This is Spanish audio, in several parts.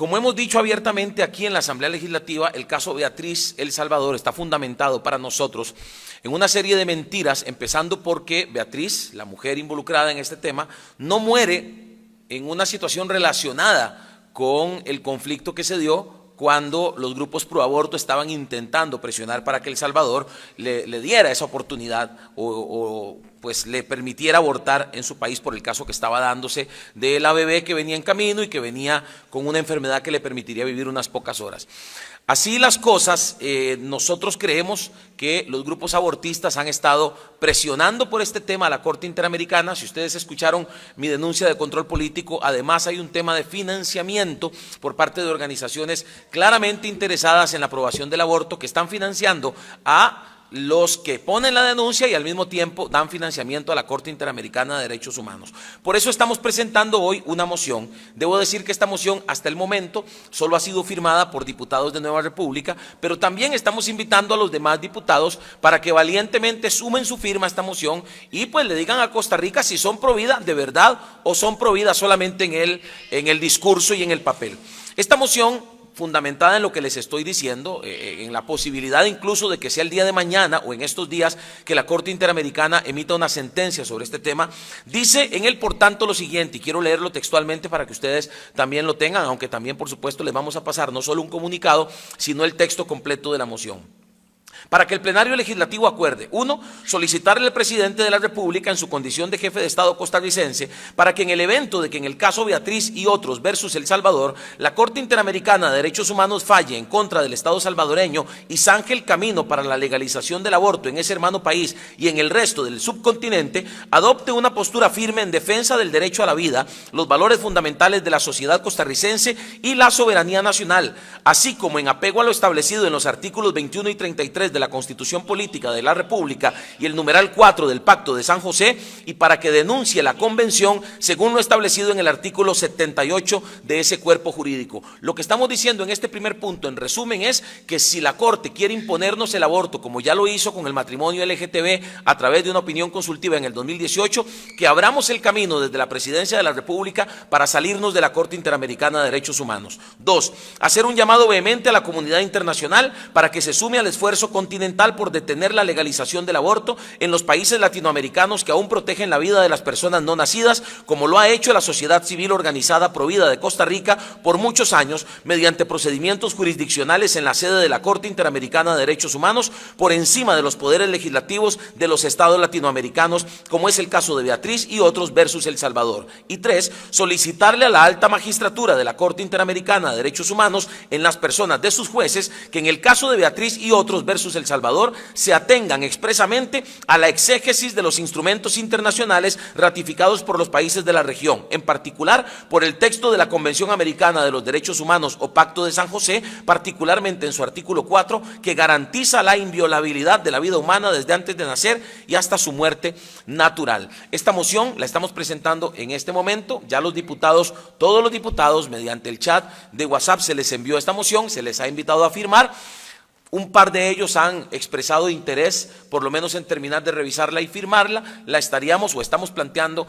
Como hemos dicho abiertamente aquí en la Asamblea Legislativa, el caso Beatriz El Salvador está fundamentado para nosotros en una serie de mentiras, empezando porque Beatriz, la mujer involucrada en este tema, no muere en una situación relacionada con el conflicto que se dio cuando los grupos pro aborto estaban intentando presionar para que El Salvador le diera esa oportunidad o pues le permitiera abortar en su país por el caso que estaba dándose de la bebé que venía en camino y que venía con una enfermedad que le permitiría vivir unas pocas horas. Así las cosas, nosotros creemos que los grupos abortistas han estado presionando por este tema a la Corte Interamericana. Si ustedes escucharon mi denuncia de control político, además hay un tema de financiamiento por parte de organizaciones claramente interesadas en la aprobación del aborto que están financiando a los que ponen la denuncia y al mismo tiempo dan financiamiento a la Corte Interamericana de Derechos Humanos. Por eso estamos presentando hoy una moción. Debo decir que esta moción hasta el momento solo ha sido firmada por diputados de Nueva República, pero también estamos invitando a los demás diputados para que valientemente sumen su firma a esta moción y pues le digan a Costa Rica si son pro vida de verdad o son pro vida solamente en el discurso y en el papel. Esta moción, fundamentada en lo que les estoy diciendo, en la posibilidad incluso de que sea el día de mañana o en estos días que la Corte Interamericana emita una sentencia sobre este tema, dice en el por tanto lo siguiente, y quiero leerlo textualmente para que ustedes también lo tengan, aunque también por supuesto les vamos a pasar no solo un comunicado, sino el texto completo de la moción. Para que el plenario legislativo acuerde, 1, solicitarle al presidente de la República en su condición de jefe de Estado costarricense para que en el evento de que en el caso Beatriz y otros versus El Salvador, la Corte Interamericana de Derechos Humanos falle en contra del Estado salvadoreño y zanje el camino para la legalización del aborto en ese hermano país y en el resto del subcontinente, adopte una postura firme en defensa del derecho a la vida, los valores fundamentales de la sociedad costarricense y la soberanía nacional, así como en apego a lo establecido en los artículos 21 y 33 de la Constitución Política de la República y el numeral 4 del Pacto de San José, y para que denuncie la convención según lo establecido en el artículo 78 de ese cuerpo jurídico. Lo que estamos diciendo en este primer punto, en resumen, es que si la Corte quiere imponernos el aborto, como ya lo hizo con el matrimonio LGTB a través de una opinión consultiva en el 2018, que abramos el camino desde la Presidencia de la República para salirnos de la Corte Interamericana de Derechos Humanos. 2, hacer un llamado vehemente a la comunidad internacional para que se sume al esfuerzo continental por detener la legalización del aborto en los países latinoamericanos que aún protegen la vida de las personas no nacidas, como lo ha hecho la sociedad civil organizada Provida de Costa Rica por muchos años, mediante procedimientos jurisdiccionales en la sede de la Corte Interamericana de Derechos Humanos, por encima de los poderes legislativos de los estados latinoamericanos, como es el caso de Beatriz y otros versus El Salvador. Y 3, solicitarle a la alta magistratura de la Corte Interamericana de Derechos Humanos, en las personas de sus jueces, que en el caso de Beatriz y otros versus El Salvador se atengan expresamente a la exégesis de los instrumentos internacionales ratificados por los países de la región, en particular por el texto de la Convención Americana de los Derechos Humanos o Pacto de San José, particularmente en su artículo 4, que garantiza la inviolabilidad de la vida humana desde antes de nacer y hasta su muerte natural. Esta moción la estamos presentando en este momento, ya los diputados, todos los diputados, mediante el chat de WhatsApp se les envió esta moción, se les ha invitado a firmar. Un par de ellos han expresado interés, por lo menos en terminar de revisarla y firmarla. La estaríamos o estamos planteando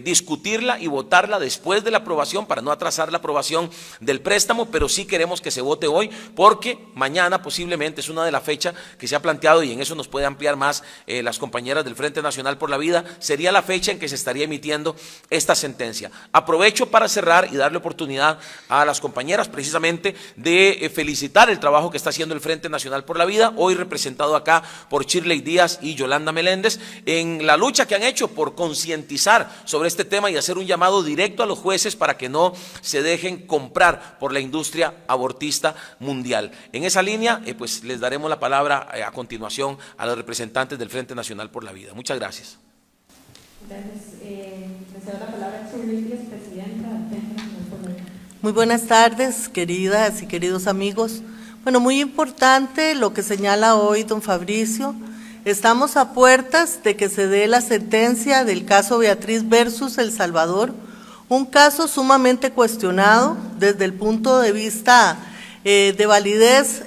discutirla y votarla después de la aprobación para no atrasar la aprobación del préstamo, pero sí queremos que se vote hoy porque mañana posiblemente es una de las fechas que se ha planteado y en eso nos puede ampliar más las compañeras del Frente Nacional por la Vida. Sería la fecha en que se estaría emitiendo esta sentencia. Aprovecho para cerrar y darle oportunidad a las compañeras precisamente de felicitar el trabajo que está haciendo el Frente Nacional por la Vida, hoy representado acá por Shirley Díaz y Yolanda Meléndez, en la lucha que han hecho por concientizar sobre este tema y hacer un llamado directo a los jueces para que no se dejen comprar por la industria abortista mundial. En esa línea, pues les daremos la palabra a continuación a los representantes del Frente Nacional por la Vida. Muchas gracias. Gracias. Le cedo la palabra a Shirley Díaz, presidenta del Frente Nacional por la Vida. Muy buenas tardes, queridas y queridos amigos. Bueno, muy importante lo que señala hoy don Fabricio. Estamos a puertas de que se dé la sentencia del caso Beatriz versus El Salvador, un caso sumamente cuestionado desde el punto de vista de validez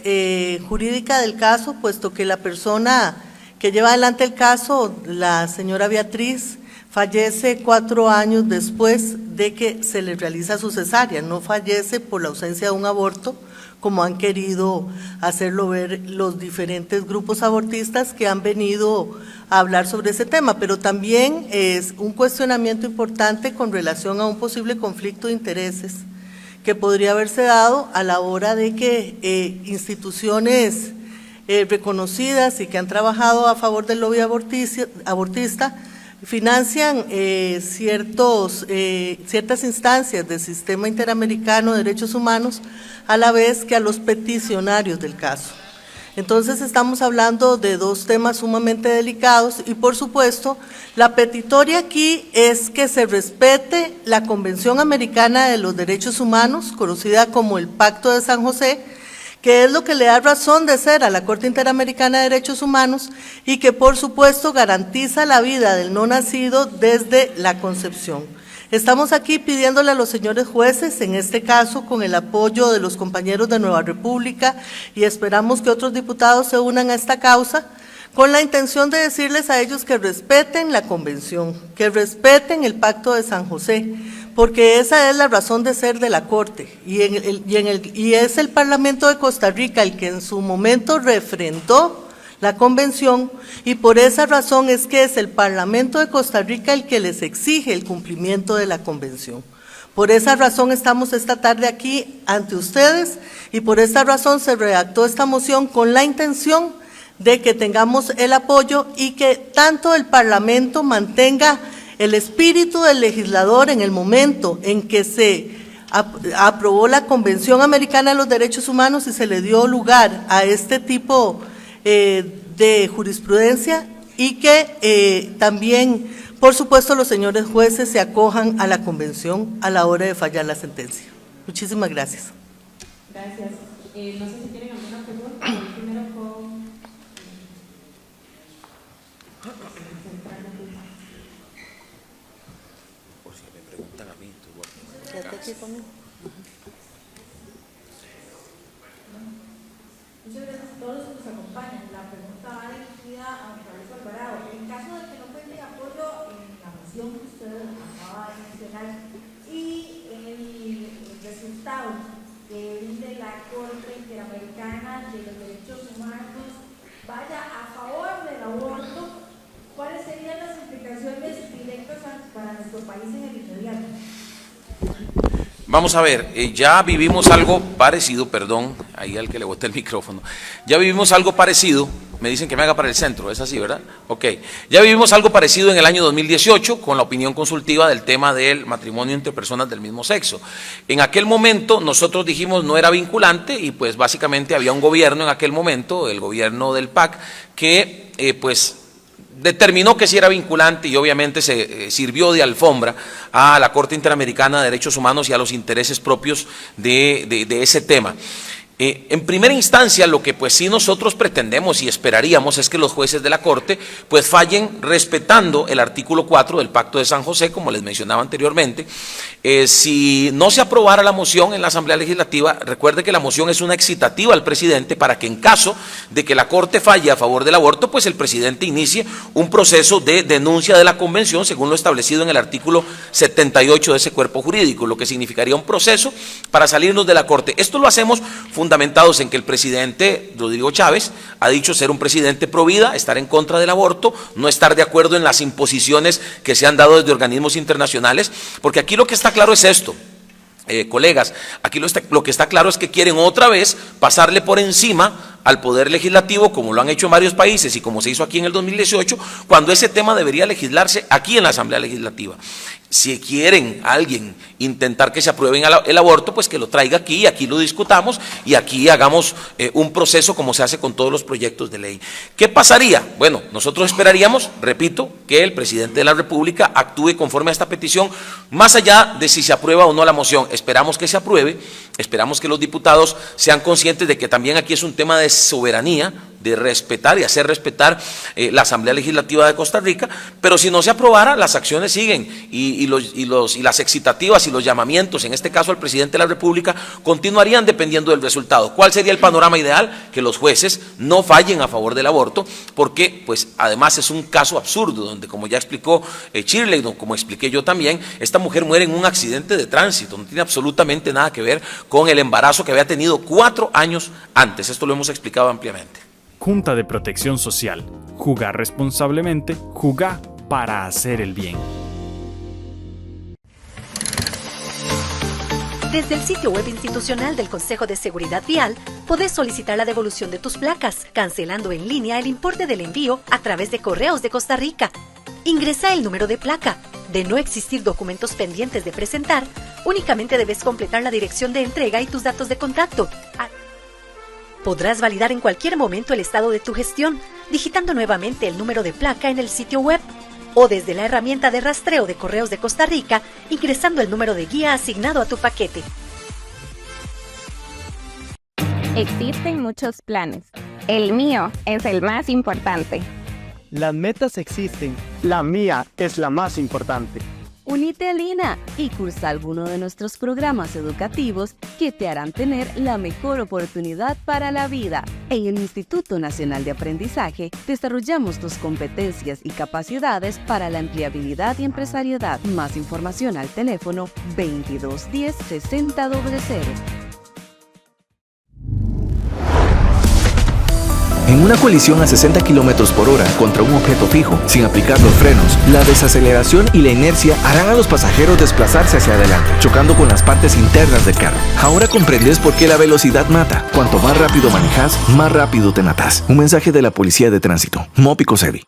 jurídica del caso, puesto que la persona que lleva adelante el caso, la señora Beatriz, fallece 4 años después de que se le realiza su cesárea, no fallece por la ausencia de un aborto, como han querido hacerlo ver los diferentes grupos abortistas que han venido a hablar sobre ese tema, pero también es un cuestionamiento importante con relación a un posible conflicto de intereses que podría haberse dado a la hora de que instituciones reconocidas y que han trabajado a favor del lobby abortista financian ciertas instancias del Sistema Interamericano de Derechos Humanos a la vez que a los peticionarios del caso. Entonces estamos hablando de dos temas sumamente delicados y por supuesto la petitoria aquí es que se respete la Convención Americana de los Derechos Humanos, conocida como el Pacto de San José, que es lo que le da razón de ser a la Corte Interamericana de Derechos Humanos y que por supuesto garantiza la vida del no nacido desde la concepción. Estamos aquí pidiéndole a los señores jueces, en este caso con el apoyo de los compañeros de Nueva República y esperamos que otros diputados se unan a esta causa, con la intención de decirles a ellos que respeten la convención, que respeten el Pacto de San José, porque esa es la razón de ser de la Corte y es el Parlamento de Costa Rica el que en su momento refrendó la convención y por esa razón es que es el Parlamento de Costa Rica el que les exige el cumplimiento de la convención. Por esa razón estamos esta tarde aquí ante ustedes y por esta razón se redactó esta moción con la intención de que tengamos el apoyo y que tanto el Parlamento mantenga el espíritu del legislador en el momento en que se aprobó la Convención Americana de los Derechos Humanos y se le dio lugar a este tipo de jurisprudencia y que también, por supuesto, los señores jueces se acojan a la Convención a la hora de fallar la sentencia. Muchísimas gracias. Gracias. No sé si tienen alguna pregunta. Primero con... Por si me preguntan a mí, estoy guapo. Muchas gracias a todos los que nos acompañan. La pregunta va dirigida a Fabrizio Alvarado. En caso de que no cuente apoyo en la moción que usted acaba de mencionar y el resultado de la Corte Interamericana de los Derechos Humanos vaya a favor del aborto, ¿cuáles serían las implicaciones directas para nuestro país en el inmediato? Vamos a ver, ya vivimos algo parecido, perdón, ahí al que le boté el micrófono, ya vivimos algo parecido, me dicen que me haga para el centro, es así, ¿verdad? Ok, ya vivimos algo parecido en el año 2018 con la opinión consultiva del tema del matrimonio entre personas del mismo sexo. En aquel momento nosotros dijimos no era vinculante y pues básicamente había un gobierno en aquel momento, el gobierno del PAC, que pues determinó que sí era vinculante y obviamente se sirvió de alfombra a la Corte Interamericana de Derechos Humanos y a los intereses propios de ese tema. En primera instancia, lo que pues sí nosotros pretendemos y esperaríamos es que los jueces de la Corte pues fallen respetando el artículo 4 del Pacto de San José, como les mencionaba anteriormente. Si no se aprobara la moción en la Asamblea Legislativa, recuerde que la moción es una excitativa al presidente para que en caso de que la Corte falle a favor del aborto, pues el presidente inicie un proceso de denuncia de la Convención, según lo establecido en el artículo 78 de ese cuerpo jurídico, lo que significaría un proceso para salirnos de la Corte. Esto lo hacemos fundamentados en que el presidente Rodrigo Chávez ha dicho ser un presidente pro vida, estar en contra del aborto, no estar de acuerdo en las imposiciones que se han dado desde organismos internacionales, porque aquí lo que está claro es esto. Colegas, aquí lo que está claro es que quieren otra vez pasarle por encima al Poder Legislativo, como lo han hecho en varios países y como se hizo aquí en el 2018, cuando ese tema debería legislarse aquí en la Asamblea Legislativa. Si quieren alguien intentar que se apruebe el aborto, pues que lo traiga aquí, aquí lo discutamos y aquí hagamos un proceso como se hace con todos los proyectos de ley. ¿Qué pasaría? Bueno, nosotros esperaríamos, repito, que el presidente de la República actúe conforme a esta petición, más allá de si se aprueba o no la moción. Esperamos que se apruebe, esperamos que los diputados sean conscientes de que también aquí es un tema de soberanía, de respetar y hacer respetar la Asamblea Legislativa de Costa Rica, pero si no se aprobara, las acciones siguen y las excitativas y los llamamientos, en este caso al presidente de la República, continuarían dependiendo del resultado. ¿Cuál sería el panorama ideal? Que los jueces no fallen a favor del aborto, porque pues además es un caso absurdo, donde como ya explicó Shirley, como expliqué yo también, esta mujer muere en un accidente de tránsito, no tiene absolutamente nada que ver con el embarazo que había tenido 4 años antes. Esto lo hemos explicado ampliamente. Junta de Protección Social. Jugar responsablemente, jugar para hacer el bien. Desde el sitio web institucional del Consejo de Seguridad Vial, podés solicitar la devolución de tus placas, cancelando en línea el importe del envío a través de Correos de Costa Rica. Ingresa el número de placa. De no existir documentos pendientes de presentar, únicamente debes completar la dirección de entrega y tus datos de contacto. Podrás validar en cualquier momento el estado de tu gestión, digitando nuevamente el número de placa en el sitio web, o desde la herramienta de rastreo de Correos de Costa Rica, ingresando el número de guía asignado a tu paquete. Existen muchos planes. El mío es el más importante. Las metas existen. La mía es la más importante. Unite a Lina y cursa alguno de nuestros programas educativos que te harán tener la mejor oportunidad para la vida. En el Instituto Nacional de Aprendizaje desarrollamos tus competencias y capacidades para la empleabilidad y empresariedad. Más información al teléfono 2210 6000. En una colisión a 60 km por hora contra un objeto fijo, sin aplicar los frenos, la desaceleración y la inercia harán a los pasajeros desplazarse hacia adelante, chocando con las partes internas del carro. Ahora comprendes por qué la velocidad mata. Cuanto más rápido manejas, más rápido te matas. Un mensaje de la Policía de Tránsito. Mópico Sevi.